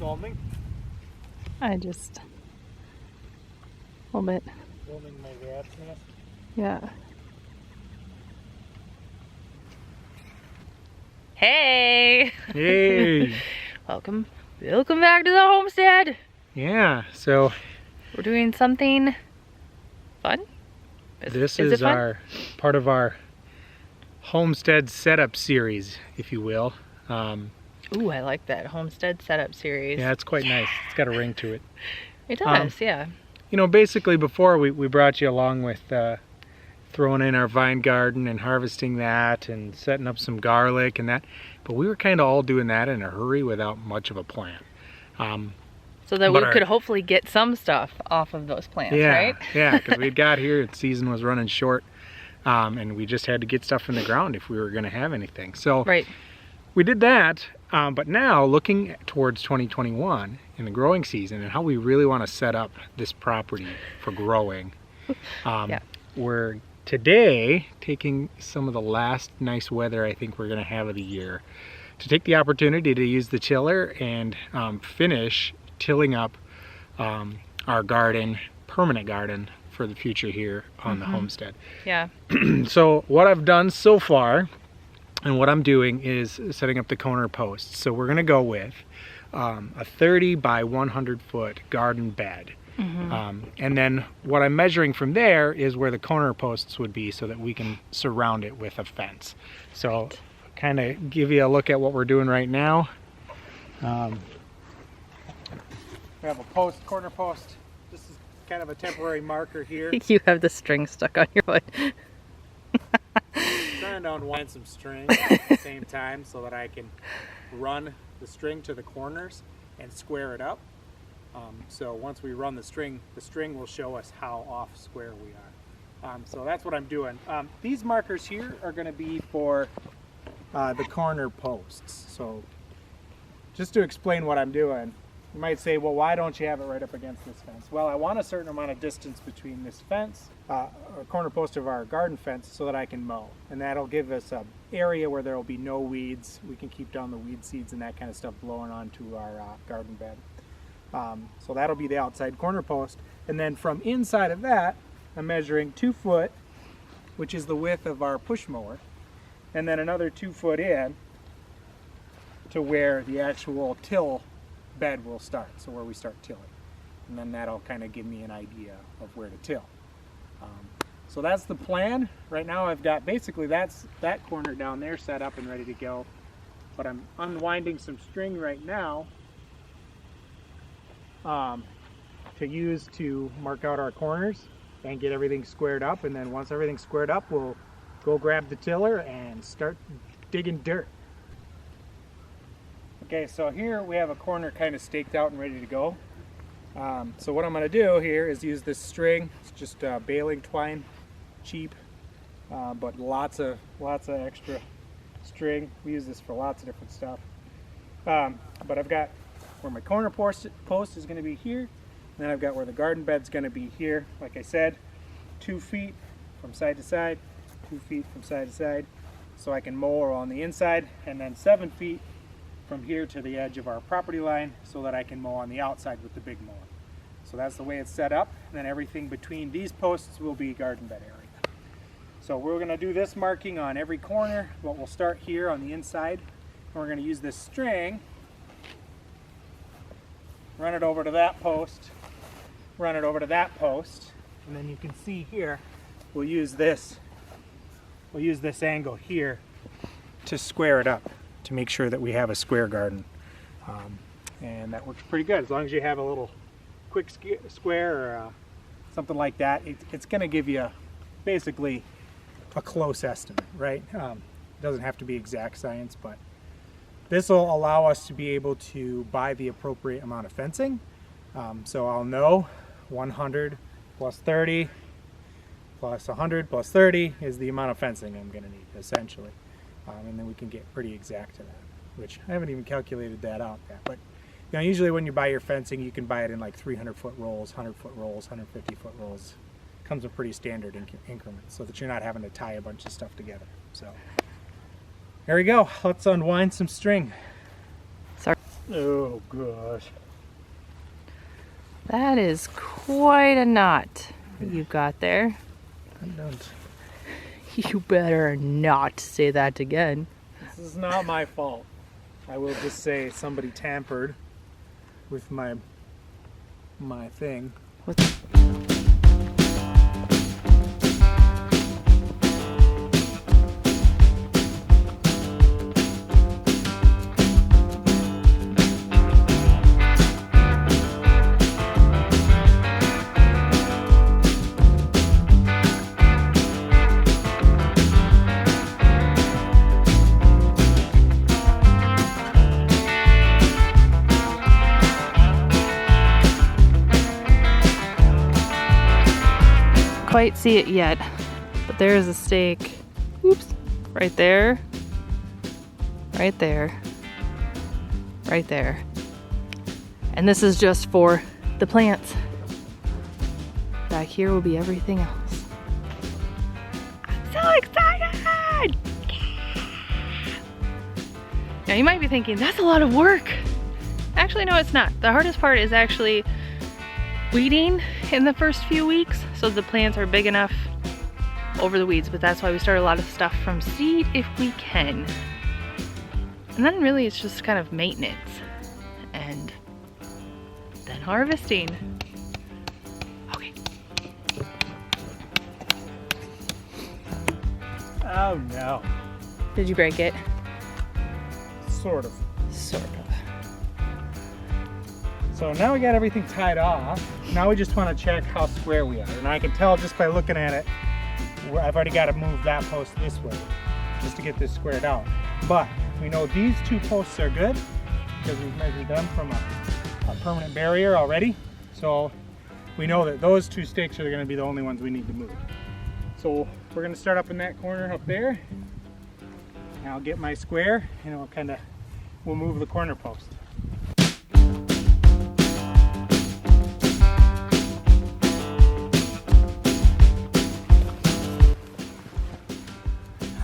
filming? I just... a little bit. Filming my rat's nest? Yeah. Hey! Hey! Welcome back to the homestead! Yeah, so We're doing something fun? this is is it fun? our part of our homestead setup series, if you will. Ooh, I like that homestead setup series. Yeah, it's quite nice. It's got a ring to it. It does, yeah. You know, basically before we brought you along with throwing in our vine garden and harvesting that and setting up some garlic and that, but we were kind of all doing that in a hurry without much of a plan. So that we could hopefully get some stuff off of those plants, right? Yeah, because we got here, the season was running short, and we just had to get stuff in the ground if we were going to have anything. So right. We did that, but now looking towards 2021 in the growing season and how we really want to set up this property for growing, Yeah. we're today taking some of the last nice weather I think we're going to have of the year to take the opportunity to use the tiller and finish tilling up our garden, permanent garden for the future here on the homestead. Yeah. So what I've done so far and what I'm doing is setting up the corner posts. So we're going to go with a 30 by 100 foot garden bed. And then what I'm measuring from there is where the corner posts would be so that we can surround it with a fence. So kind of give you a look at what we're doing right now. We have a post, corner post. This is kind of a temporary marker here. You have the string stuck on your foot. Trying to unwind some string at the same time so that I can run the string to the corners and square it up. So once we run the string will show us how off square we are. So that's what I'm doing. These markers here are going to be for the corner posts. So just to explain what I'm doing, you might say, well, why don't you have it right up against this fence? Well, I want a certain amount of distance between this fence, a corner post of our garden fence, so that I can mow. And that'll give us an area where there will be no weeds. We can keep down the weed seeds and that kind of stuff blowing onto our garden bed. So that'll be the outside corner post. And then from inside of that, I'm measuring 2 foot, which is the width of our push mower, and then another 2 foot in to where the actual till bed will start, so where we start tilling. And then that'll kind of give me an idea of where to till. So that's the plan. Right now I've got basically that corner down there set up and ready to go. But I'm unwinding some string right now to use to mark out our corners and get everything squared up. And then once everything's squared up, we'll go grab the tiller and start digging dirt. Okay, so here we have a corner kind of staked out and ready to go. So what I'm going to do here is use this string. It's just baling twine, cheap, but lots of extra string. We use this for lots of different stuff. But I've got where my corner post is going to be here. And then I've got where the garden bed's going to be here. Like I said, 2 feet from side to side, 2 feet from side to side, so I can mow on the inside, and then 7 feet from here to the edge of our property line so that I can mow on the outside with the big mower. So that's the way it's set up. And then everything between these posts will be garden bed area. So we're going to do this marking on every corner, but we'll start here on the inside. And we're going to use this string, run it over to that post, run it over to that post, and then you can see here, we'll use this angle here to square it up, to make sure that we have a square garden. And that works pretty good. As long as you have a little quick square or something like that, it's going to give you basically a close estimate, right? It doesn't have to be exact science, but this will allow us to be able to buy the appropriate amount of fencing. So I'll know 100 plus 30 plus 100 plus 30 is the amount of fencing I'm going to need, essentially. And then we can get pretty exact to that, which I haven't even calculated that out yet. But you know, usually when you buy your fencing, you can buy it in like 300-foot rolls, 100-foot rolls, 150-foot rolls. Comes in pretty standard increments, so that you're not having to tie a bunch of stuff together. So there we go. Let's unwind some string. Sorry. Oh gosh. That is quite a knot that you've got there. I don't. You better not say that again. This is not my fault. I will just say somebody tampered with my thing. What the quite see it yet, but there is a stake. Oops, right there, right there, right there. And this is just for the plants. Back here will be everything else. I'm so excited! Now you might be thinking, that's a lot of work. Actually, no, it's not. The hardest part is actually weeding in the first few weeks so the plants are big enough over the weeds, but that's why we start a lot of stuff from seed if we can. And then really it's just kind of maintenance and then harvesting. Okay. Oh no. Did you break it? Sort of. Sort of. So now we got everything tied off. Now we just want to check how square we are. And I can tell just by looking at it, I've already got to move that post this way just to get this squared out. But we know these two posts are good because we've measured them from a permanent barrier already. So we know that those two stakes are going to be the only ones we need to move. So we're going to start up in that corner up there. And I'll get my square and we'll move the corner post.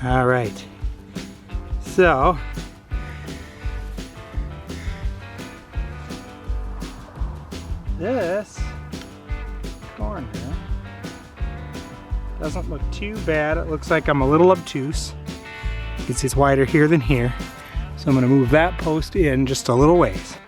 All right, so this corner doesn't look too bad. It looks like I'm a little obtuse. You can see it's wider here than here. So I'm gonna move that post in just a little ways.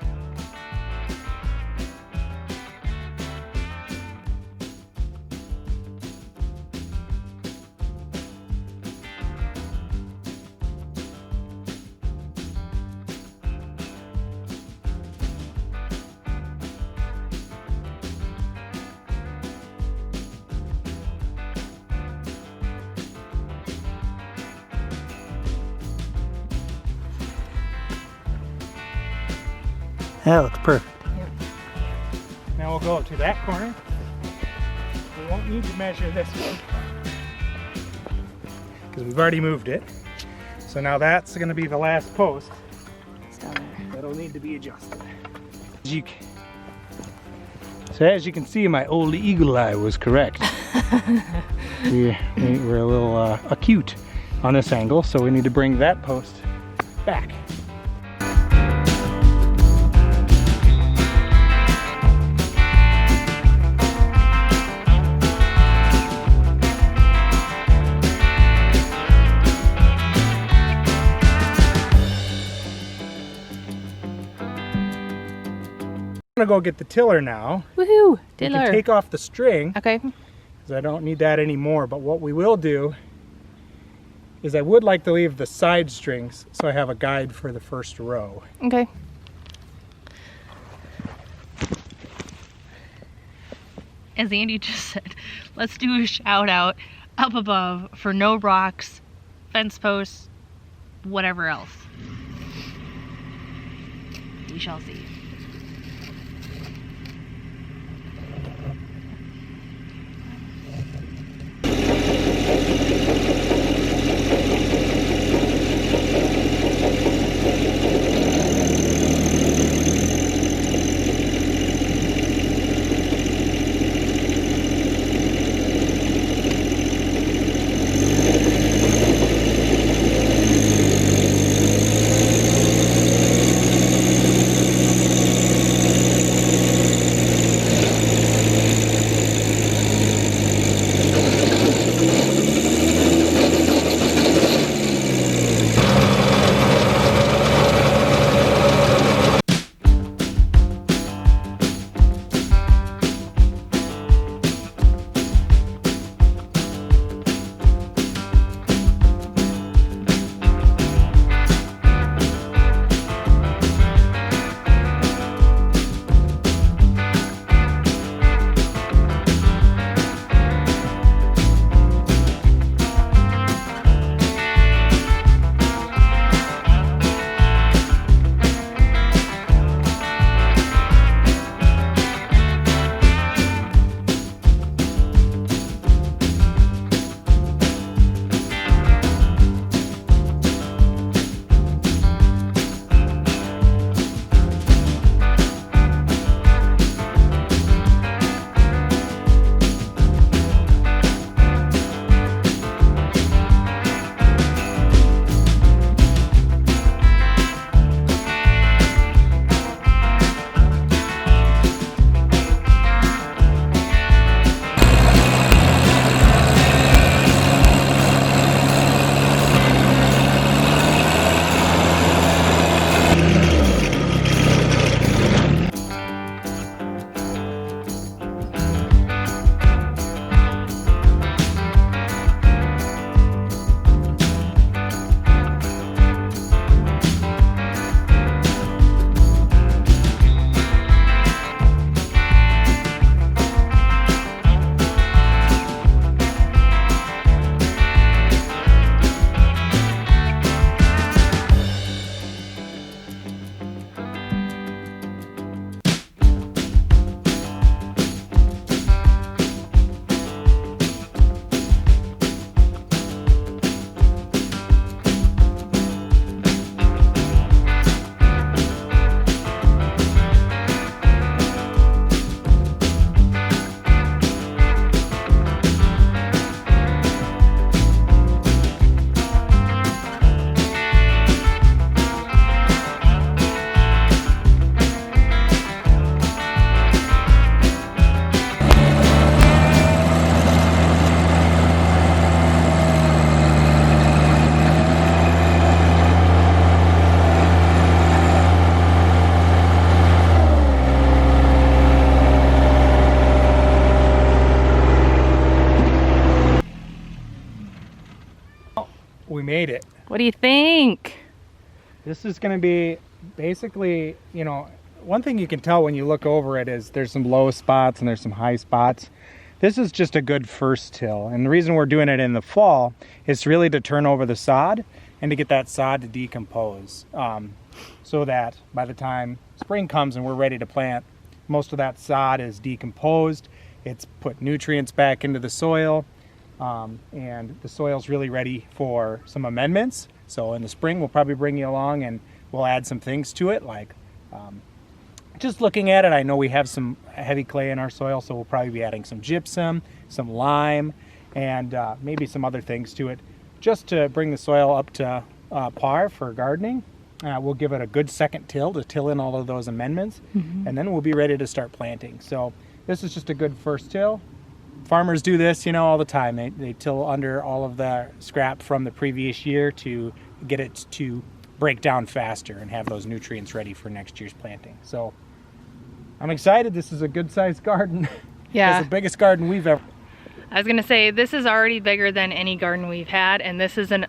That looks perfect. Yep. Now we'll go to that corner. We won't need to measure this one because we've already moved it. So now that's going to be the last post. It's down there. That'll need to be adjusted. So as you can see, my old eagle eye was correct. we're a little acute on this angle, so we need to bring that post back. I'm gonna go get the tiller now. Woohoo! We Tiller. can take off the string Okay. because I don't need that anymore. But what we will do is I would like to leave the side strings so I have a guide for the first row. Okay. As Andy just said, let's do a shout out up above for no rocks, fence posts, whatever else. We shall see. we made it. What do you think? This is going to be basically, you know, one thing you can tell when you look over it is there's some low spots and there's some high spots. This is just a good first till. And the reason we're doing it in the fall is really to turn over the sod and to get that sod to decompose. So that by the time spring comes and we're ready to plant, most of that sod is decomposed. It's put nutrients back into the soil. And the soil's really ready for some amendments. So in the spring, we'll probably bring you along and we'll add some things to it. Like just looking at it, I know we have some heavy clay in our soil, so we'll probably be adding some gypsum, some lime, and maybe some other things to it, just to bring the soil up to par for gardening. We'll give it a good second till to till in all of those amendments, and then we'll be ready to start planting. So this is just a good first till. Farmers do this, you know, all the time. They till under all of the scrap from the previous year to get it to break down faster and have those nutrients ready for next year's planting. So I'm excited. This is a good sized garden. Yeah. It's the biggest garden we've ever. I was gonna say, this is already bigger than any garden we've had, and this isn't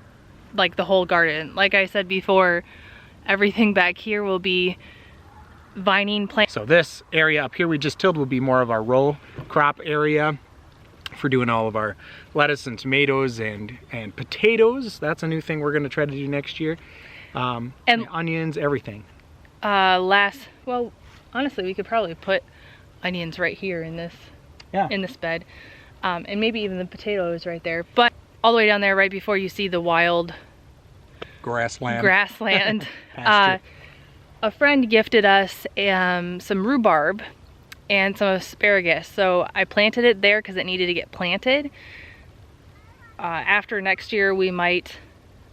like the whole garden. Like I said before, everything back here will be vining plants. So this area up here we just tilled will be more of our row crop area for doing all of our lettuce and tomatoes and potatoes. That's a new thing we're going to try to do next year. And onions, everything. Well, honestly, we could probably put onions right here in this bed, and maybe even the potatoes right there. But all the way down there, right before you see the wild grassland, a friend gifted us some rhubarb and some asparagus, so I planted it there because it needed to get planted. After next year we might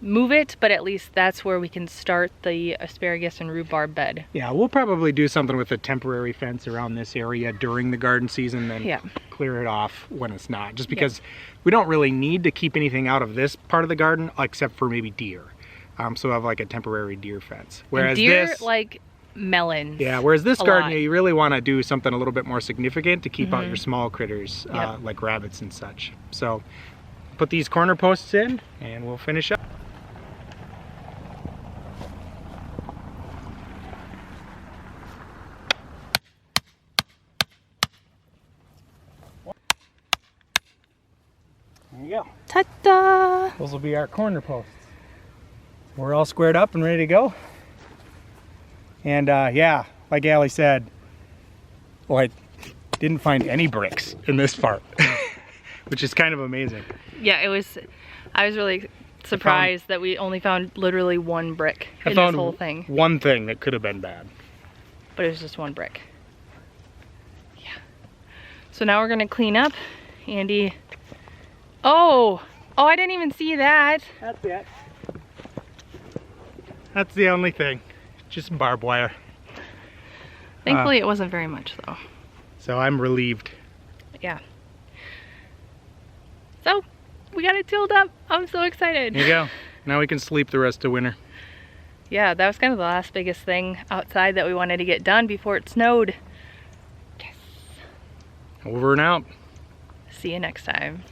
move it, but at least that's where we can start the asparagus and rhubarb bed. Yeah, we'll probably do something with a temporary fence around this area during the garden season, then clear it off when it's not, just because we don't really need to keep anything out of this part of the garden except for maybe deer. So I have like a temporary deer fence. Whereas and deer, this, like melons. Yeah, whereas this garden, you really want to do something a little bit more significant to keep out your small critters, like rabbits and such. So put these corner posts in and we'll finish up. There you go. Ta-da! Those will be our corner posts. We're all squared up and ready to go. And yeah, like Allie said, well, I didn't find any bricks in this part, which is kind of amazing. Yeah, I was really surprised that we only found literally one brick in this whole thing. One thing that could have been bad. But it was just one brick. Yeah. So now we're gonna clean up. Andy. Oh, I didn't even see that. That's it. That's the only thing. Just barbed wire. Thankfully it wasn't very much though. So I'm relieved. Yeah. So we got it tilled up. I'm so excited. There you go. Now we can sleep the rest of winter. Yeah, that was kind of the last biggest thing outside that we wanted to get done before it snowed. Yes. Over and out. See you next time.